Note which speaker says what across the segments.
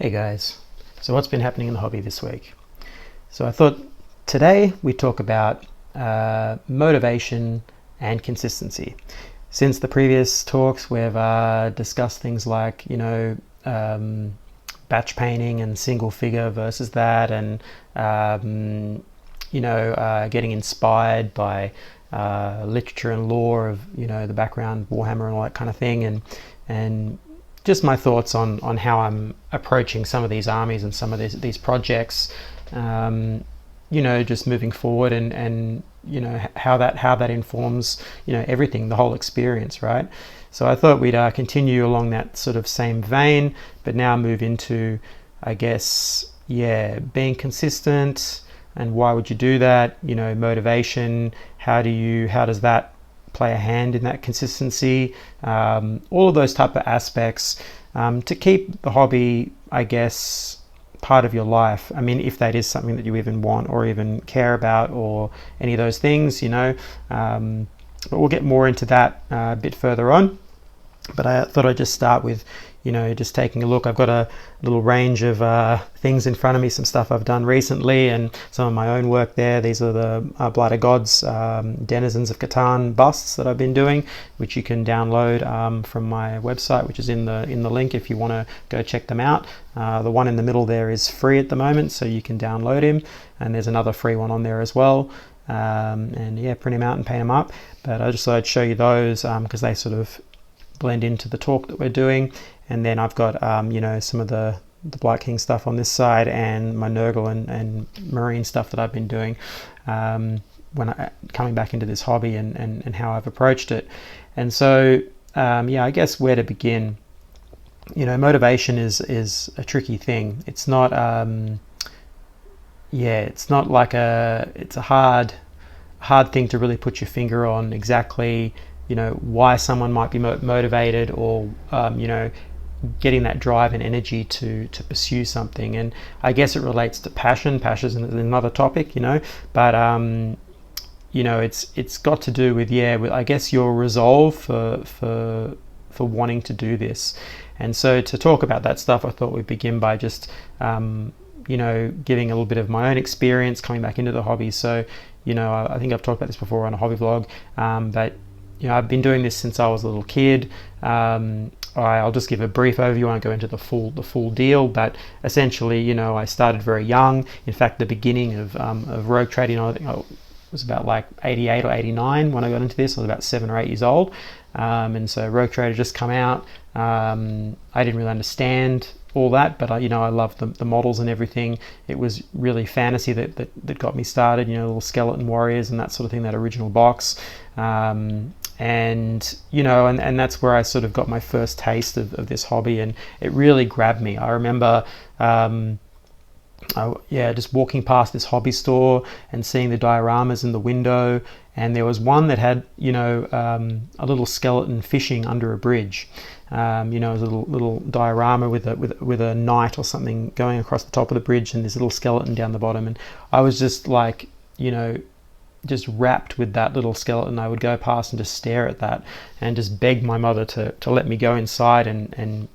Speaker 1: Hey guys, so what's been happening in the hobby this week? So I thought today we talk about motivation and consistency. Since the previous talks, we've discussed things like, batch painting and single figure versus that, and getting inspired by literature and lore of, the background, Warhammer and all that kind of thing, and just my thoughts on how I'm approaching some of these armies and some of these projects, just moving forward, and how that informs everything, the whole experience, right? So I thought we'd continue along that sort of same vein, but now move into, I guess, being consistent, and why would you do that? Motivation. How does that play a hand in that consistency? All of those type of aspects to keep the hobby, I guess, part of your life. I mean, if that is something that you even want or even care about, or any of those things, but we'll get more into that a bit further on. But I thought I'd just start with, just taking a look. I've got a little range of things in front of me, some stuff I've done recently and some of my own work there. These are the Blighter Gods, Denizens of Catan busts that I've been doing, which you can download from my website, which is in the link if you want to go check them out. The one in the middle there is free at the moment, so you can download him, and there's another free one on there as well. Print him out and paint him up. But I just thought I'd show you those because they sort of blend into the talk that we're doing. And then I've got some of the Blight King stuff on this side, and my Nurgle and Marine stuff that I've been doing coming back into this hobby, and how I've approached it. And so I guess where to begin. Motivation is a tricky thing. It's not it's not like it's a hard thing to really put your finger on exactly why someone might be motivated, or getting that drive and energy to pursue something. And I guess it relates to passion. Passion is another topic, but it's got to do with I guess your resolve for wanting to do this. And so to talk about that stuff, I thought we'd begin by just giving a little bit of my own experience coming back into the hobby. So I think I've talked about this before on a hobby vlog, but I've been doing this since I was a little kid. I'll just give a brief overview. I won't go into the full deal, but essentially, I started very young. In fact, the beginning of Rogue Trader, I think I was about like 88 or 89 when I got into this. I was about 7 or 8 years old, and so Rogue Trader just come out. I didn't really understand all that, but I loved the models and everything. It was really fantasy that got me started. Little skeleton warriors and that sort of thing. That original box. And that's where I sort of got my first taste of this hobby, and it really grabbed me. I remember just walking past this hobby store and seeing the dioramas in the window, and there was one that had a little skeleton fishing under a bridge. It was a little diorama with a knight or something going across the top of the bridge, and this little skeleton down the bottom, and I was just like just wrapped with that little skeleton. I would go past and just stare at that and just beg my mother to let me go inside and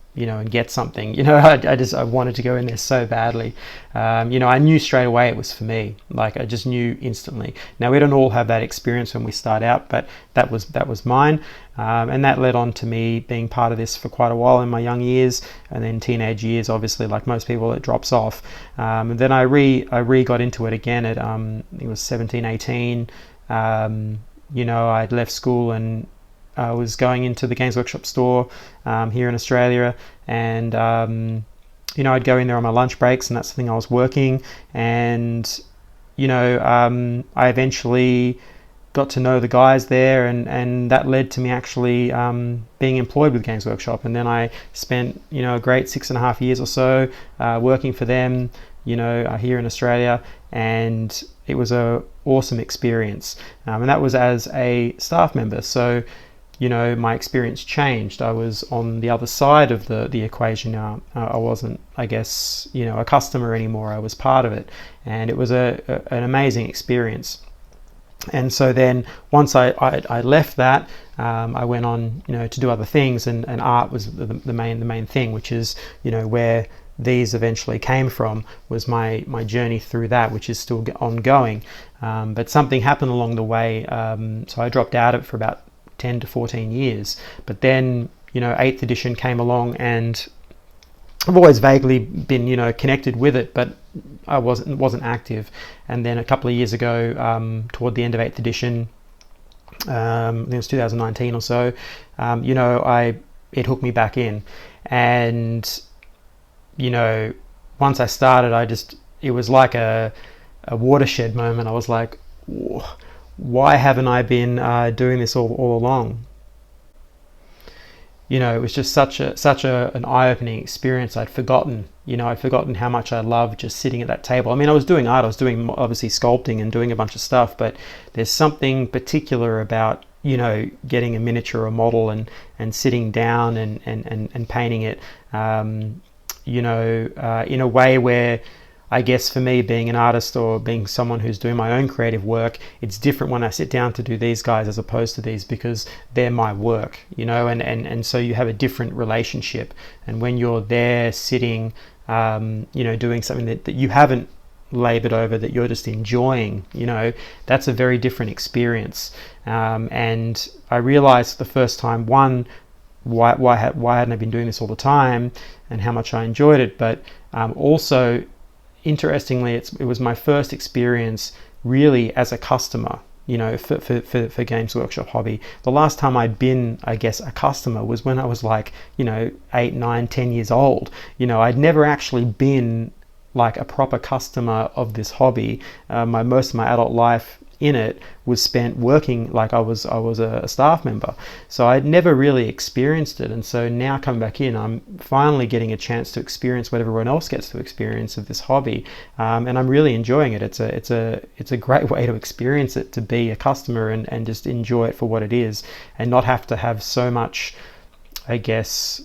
Speaker 1: get something. I wanted to go in there so badly. I knew straight away it was for me. Like, I just knew instantly. Now, we don't all have that experience when we start out, but that was mine. And that led on to me being part of this for quite a while in my young years, and then teenage years, obviously, like most people, it drops off. And then I got into it again at I think it was 17, 18. I'd left school and I was going into the Games Workshop store here in Australia, and I'd go in there on my lunch breaks, and that's the thing I was working. And I eventually got to know the guys there, and that led to me actually being employed with Games Workshop. And then I spent a great 6.5 years or so working for them here in Australia, and it was a awesome experience. And that was as a staff member. So my experience changed. I was on the other side of the equation now. I wasn't, I guess, a customer anymore. I was part of it, and it was an amazing experience. And so then once I left that, I went on to do other things, and art was the main thing, which is where these eventually came from, was my journey through that, which is still ongoing. But something happened along the way, so I dropped out of it for about 10 to 14 years. But then, 8th edition came along, and I've always vaguely been, connected with it, but I wasn't active. And then a couple of years ago, toward the end of 8th edition, I think it was 2019 or so, it hooked me back in. And once I started, it was like a watershed moment. I was like, why haven't I been doing this all along? It was just such an eye-opening experience. I'd forgotten how much I loved just sitting at that table. I mean, I was doing art, I was doing obviously sculpting and doing a bunch of stuff, but there's something particular about, getting a miniature or model and sitting down and painting it, in a way where, I guess for me, being an artist or being someone who's doing my own creative work, it's different when I sit down to do these guys as opposed to these, because they're my work, and so you have a different relationship. And when you're there sitting, doing something that you haven't labored over, that you're just enjoying, that's a very different experience. And I realized the first time, one, why hadn't I been doing this all the time, and how much I enjoyed it, but also, interestingly, it was my first experience really as a customer, for Games Workshop Hobby. The last time I'd been, I guess, a customer was when I was like, 8, 9, 10 years old. I'd never actually been like a proper customer of this hobby. Most of my adult life in it was spent working, like I was a staff member, so I'd never really experienced it. And so now coming back in, I'm finally getting a chance to experience what everyone else gets to experience of this hobby, and I'm really enjoying it. It's a great way to experience it, to be a customer and just enjoy it for what it is, and not have to have so much, I guess,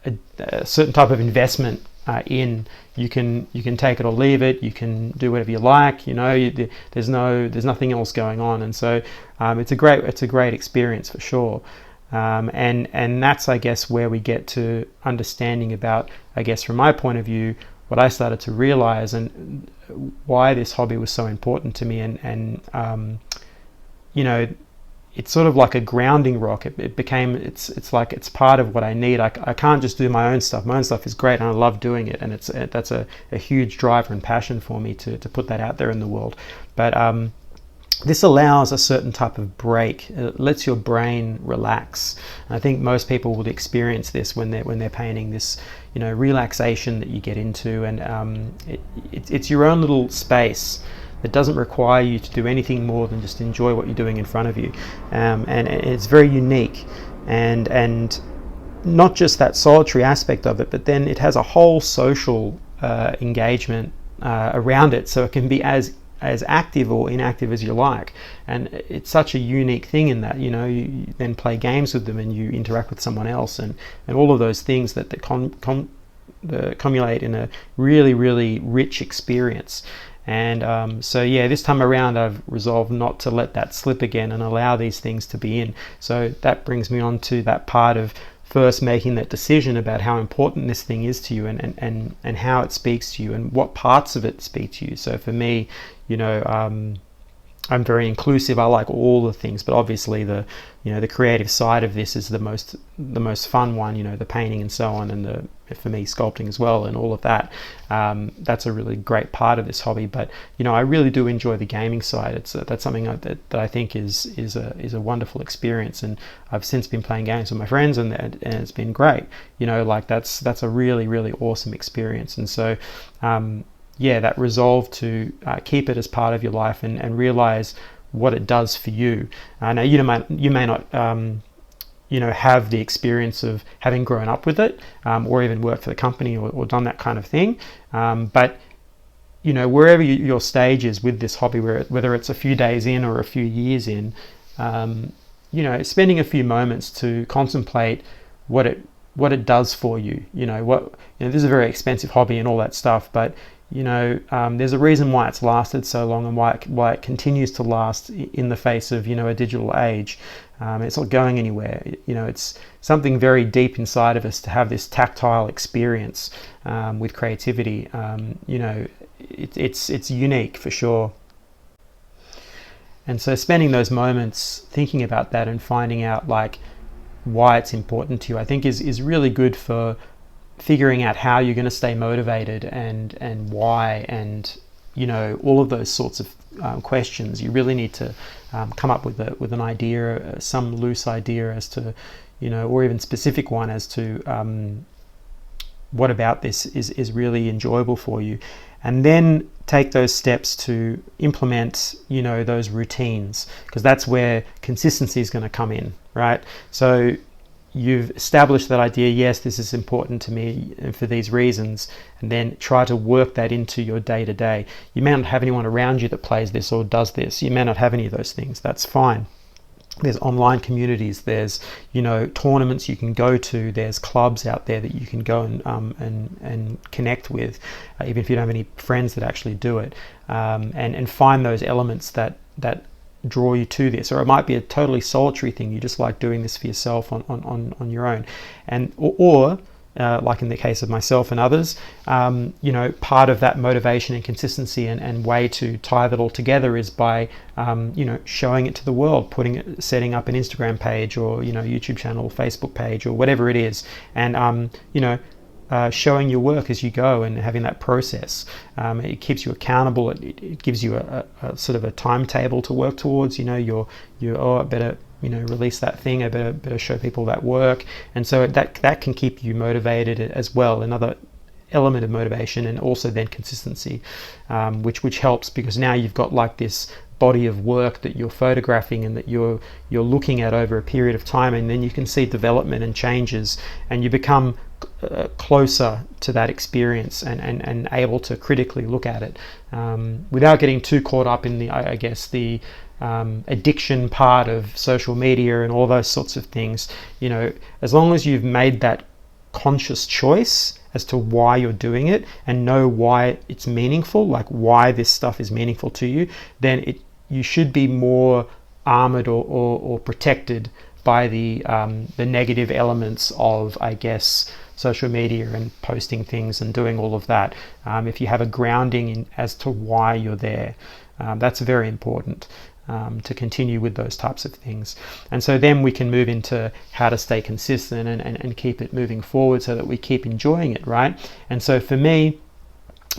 Speaker 1: a certain type of investment in. You can take it or leave it. You can do whatever you like. There's nothing else going on, and so it's a great experience for sure. And that's, I guess, where we get to understanding about, I guess, from my point of view, what I started to realize and why this hobby was so important to me. And it's sort of like a grounding rock. It's like it's part of what I need. I can't just do my own stuff. My own stuff is great and I love doing it, and that's a huge driver and passion for me to put that out there in the world. But this allows a certain type of break. It lets your brain relax. And I think most people would experience this when they're painting, this relaxation that you get into, and it's your own little space. It doesn't require you to do anything more than just enjoy what you're doing in front of you, and it's very unique, and not just that solitary aspect of it, but then it has a whole social engagement around it, so it can be as active or inactive as you like. And it's such a unique thing in that you then play games with them and you interact with someone else, and all of those things that accumulate in a really, really rich experience. And so this time around I've resolved not to let that slip again and allow these things to be in. So that brings me on to that part of first making that decision about how important this thing is to you, and how it speaks to you, and what parts of it speak to you. So for me, I'm very inclusive. I like all the things, but obviously the creative side of this is the most fun one. The painting and so on, and for me, sculpting as well, and all of that. That's a really great part of this hobby. But I really do enjoy the gaming side. That's something that I think is a wonderful experience, and I've since been playing games with my friends, and it's been great. That's a really, really awesome experience. And so that resolve to keep it as part of your life and realize what it does for you. Now you may not have the experience of having grown up with it, or even worked for the company or done that kind of thing, but wherever your stage is with this hobby, whether it's a few days in or a few years in, spending a few moments to contemplate what it does for you. This is a very expensive hobby and all that stuff, but there's a reason why it's lasted so long, and why it continues to last in the face of a digital age. It's not going anywhere. You know, it's something very deep inside of us to have this tactile experience with creativity. You know, it's unique for sure. And so spending those moments thinking about that and finding out like why it's important to you, I think is really good for figuring out how you're going to stay motivated and why, and you know, all of those sorts of questions. You really need to come up with an idea, some loose idea as to, you know, or even specific one as to what about this is really enjoyable for you, and then take those steps to implement, you know, those routines, because that's where consistency is going to come in, right? So you've established that idea, yes, this is important to me for these reasons, and then try to work that into your day-to-day. You may not have anyone around you that plays this or does this. You may not have any of those things. That's fine. There's online communities, there's, you know, tournaments you can go to, there's clubs out there that you can go and connect with, even if you don't have any friends that actually do it, and find those elements that draw you to this. Or it might be a totally solitary thing, you just like doing this for yourself on your own, and or like in the case of myself and others, you know, part of that motivation and consistency and way to tie that all together is by, you know, showing it to the world, setting up an Instagram page or, you know, YouTube channel, Facebook page, or whatever it is, and, you know, showing your work as you go and having that process. It keeps you accountable. It gives you a sort of a timetable to work towards. You know, I better, you know, release that thing. I better show people that work, and so that can keep you motivated as well. Another element of motivation, and also then consistency, which helps, because now you've got like this body of work that you're photographing and that you're looking at over a period of time, and then you can see development and changes, and you become closer to that experience and able to critically look at it without getting too caught up in the addiction part of social media and all those sorts of things. You know, as long as you've made that conscious choice as to why you're doing it and know why it's meaningful, like why this stuff is meaningful to you, then you should be more armored or protected by the negative elements of, I guess, social media and posting things and doing all of that. If you have a grounding as to why you're there, that's very important to continue with those types of things. And so then we can move into how to stay consistent and keep it moving forward so that we keep enjoying it, right? And so for me,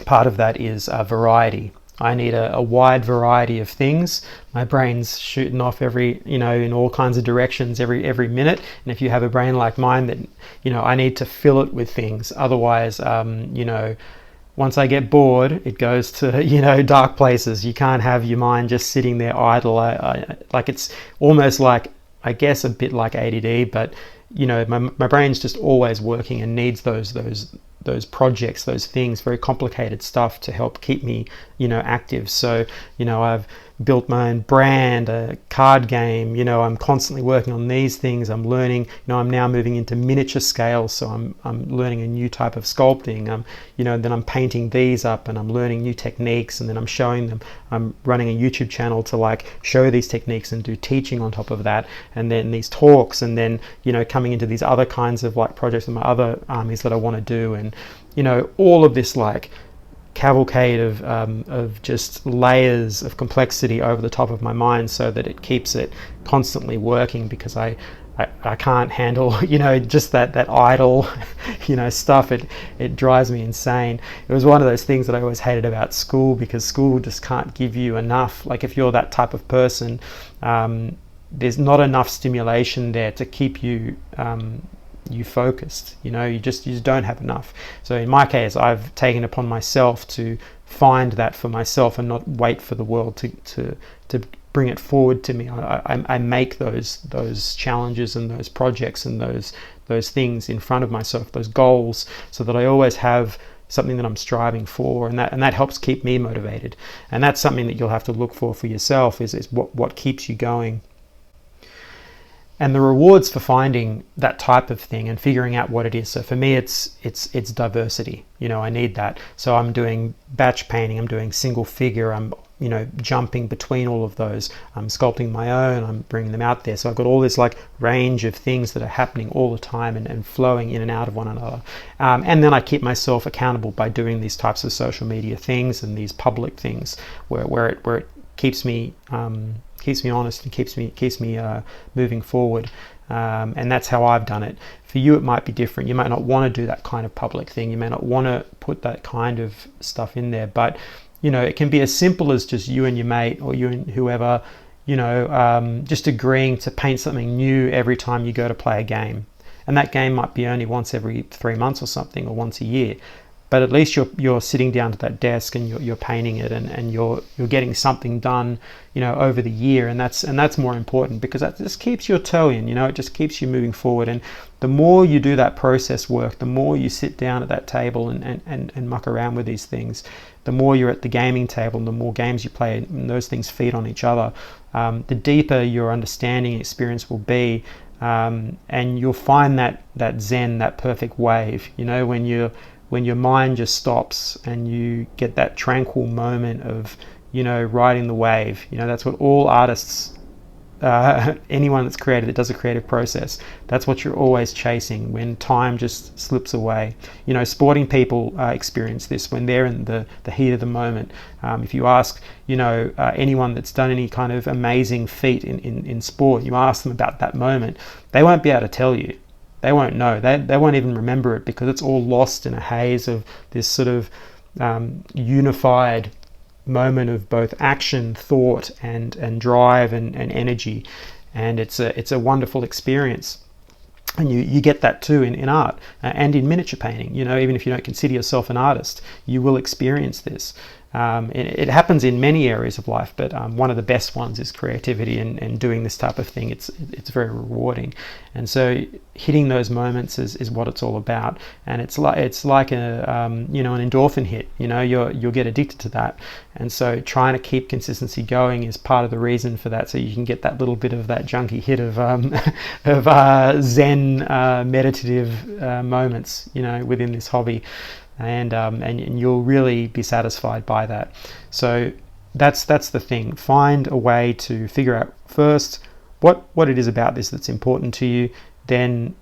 Speaker 1: part of that is variety. I need a wide variety of things. My brain's shooting off in all kinds of directions every minute. And if you have a brain like mine, that, you know, I need to fill it with things. Otherwise, you know, once I get bored, it goes to, you know, dark places. You can't have your mind just sitting there idle. Like it's almost like, I guess, a bit like ADD, but, you know, my brain's just always working and needs those projects, those things, very complicated stuff to help keep me, you know, active. So, you know, I've built my own brand, a card game, you know, I'm constantly working on these things. I'm learning, you know, I'm now moving into miniature scale, so I'm learning a new type of sculpting. You know, then I'm painting these up and I'm learning new techniques, and then I'm showing them. I'm running a YouTube channel to like show these techniques and do teaching on top of that, and then these talks, and then, you know, coming into these other kinds of like projects with my other armies that I want to do, and, you know, all of this like cavalcade of just layers of complexity over the top of my mind, so that it keeps it constantly working, because I can't handle, you know, just that idle, you know, stuff. It drives me insane. It was one of those things that I always hated about school, because school just can't give you enough. Like if you're that type of person, there's not enough stimulation there to keep you focused. You know, you just don't have enough. So in my case, I've taken upon myself to find that for myself and not wait for the world to bring it forward to me. I make those challenges and those projects and those things in front of myself, those goals, so that I always have something that I'm striving for, and that helps keep me motivated. And that's something that you'll have to look for yourself, is what keeps you going. And the rewards for finding that type of thing and figuring out what it is. So for me, it's diversity. You know, I need that. So I'm doing batch painting, I'm doing single figure, I'm, jumping between all of those. I'm sculpting my own, I'm bringing them out there. So I've got all this like range of things that are happening all the time and flowing in and out of one another. And then I keep myself accountable by doing these types of social media things and these public things where it keeps me honest and keeps me moving forward. And that's how I've done it. For you, it might be different. You might not want to do that kind of public thing. You may not want to put that kind of stuff in there. But, it can be as simple as just you and your mate or you and whoever, just agreeing to paint something new every time you go to play a game. And that game might be only once every 3 months or something, or once a year. But at least you're sitting down to that desk and you're painting it and you're getting something done, over the year, and that's more important, because that just keeps your toe in, it just keeps you moving forward. And the more you do that process work, the more you sit down at that table and muck around with these things, the more you're at the gaming table and the more games you play, and those things feed on each other, the deeper your understanding experience will be. And you'll find that zen, that perfect wave, when your mind just stops and you get that tranquil moment of, riding the wave. That's what all artists, anyone that's creative, that does a creative process, that's what you're always chasing when time just slips away. Sporting people experience this when they're in the heat of the moment. If you ask, anyone that's done any kind of amazing feat in sport, you ask them about that moment, they won't be able to tell you. They won't know. They won't even remember it, because it's all lost in a haze of this sort of unified moment of both action, thought, and drive and energy. And it's a wonderful experience. And you get that too in art and in miniature painting. Even if you don't consider yourself an artist, you will experience this. It happens in many areas of life, but one of the best ones is creativity and doing this type of thing. It's very rewarding, and so hitting those moments is what it's all about. And it's like a an endorphin hit. You'll get addicted to that, and so trying to keep consistency going is part of the reason for that. So you can get that little bit of that junkie hit of zen meditative moments, within this hobby. And you'll really be satisfied by that. So that's the thing. Find a way to figure out first what it is about this that's important to you. Then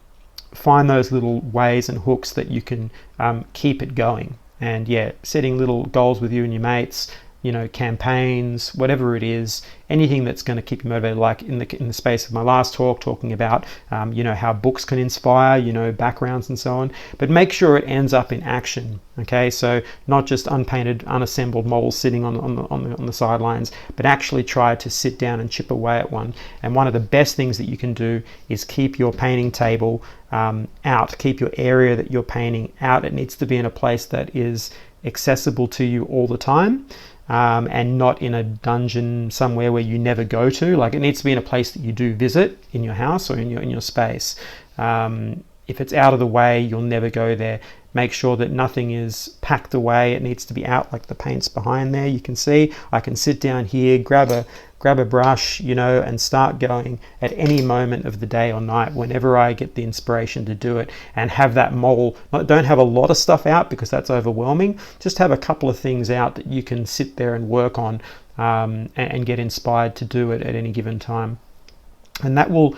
Speaker 1: find those little ways and hooks that you can keep it going. And setting little goals with you and your mates, campaigns, whatever it is, anything that's going to keep you motivated. Like in the space of my last talk, talking about how books can inspire, backgrounds and so on. But make sure it ends up in action. Okay, so not just unpainted, unassembled models sitting on the sidelines, but actually try to sit down and chip away at one. And one of the best things that you can do is keep your painting table out. Keep your area that you're painting out. It needs to be in a place that is accessible to you all the time. And not in a dungeon somewhere where you never go to. Like, it needs to be in a place that you do visit in your house or in your space. If it's out of the way, you'll never go there. Make sure that nothing is packed away. It needs to be out, like the paint's behind there. You can see I can sit down here, grab a brush, and start going at any moment of the day or night, whenever I get the inspiration to do it, and have that model. Don't have a lot of stuff out, because that's overwhelming. Just have a couple of things out that you can sit there and work on, and get inspired to do it at any given time. And that will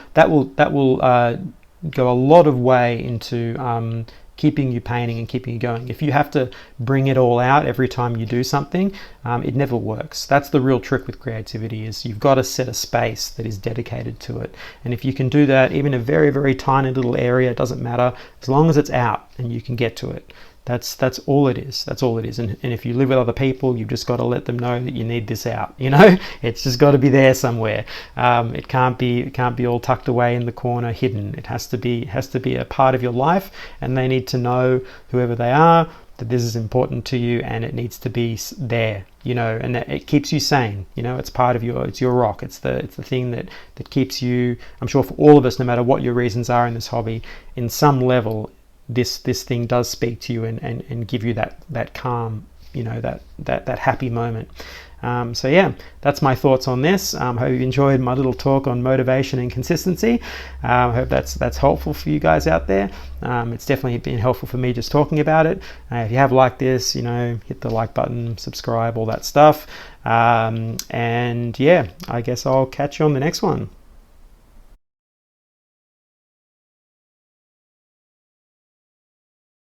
Speaker 1: go a lot of way into keeping you painting and keeping you going. If you have to bring it all out every time you do something, it never works. That's the real trick with creativity, is you've got to set a space that is dedicated to it. And if you can do that, even a very, very tiny little area, it doesn't matter, as long as it's out and you can get to it. That's all it is. That's all it is. And if you live with other people, you've just got to let them know that you need this out. It's just got to be there somewhere. It can't be all tucked away in the corner, hidden. It has to be a part of your life, and they need to know, whoever they are, that this is important to you, and it needs to be there. And that it keeps you sane. It's part of it's your rock. It's the thing that keeps you. I'm sure for all of us, no matter what your reasons are in this hobby, in some level, this thing does speak to you and give you that calm, that happy moment. So yeah, that's my thoughts on this. Hope you enjoyed my little talk on motivation and consistency. Hope that's helpful for you guys out there. It's definitely been helpful for me just talking about it. If you have liked this, hit the like button, subscribe, all that stuff. And yeah, I guess I'll catch you on the next one.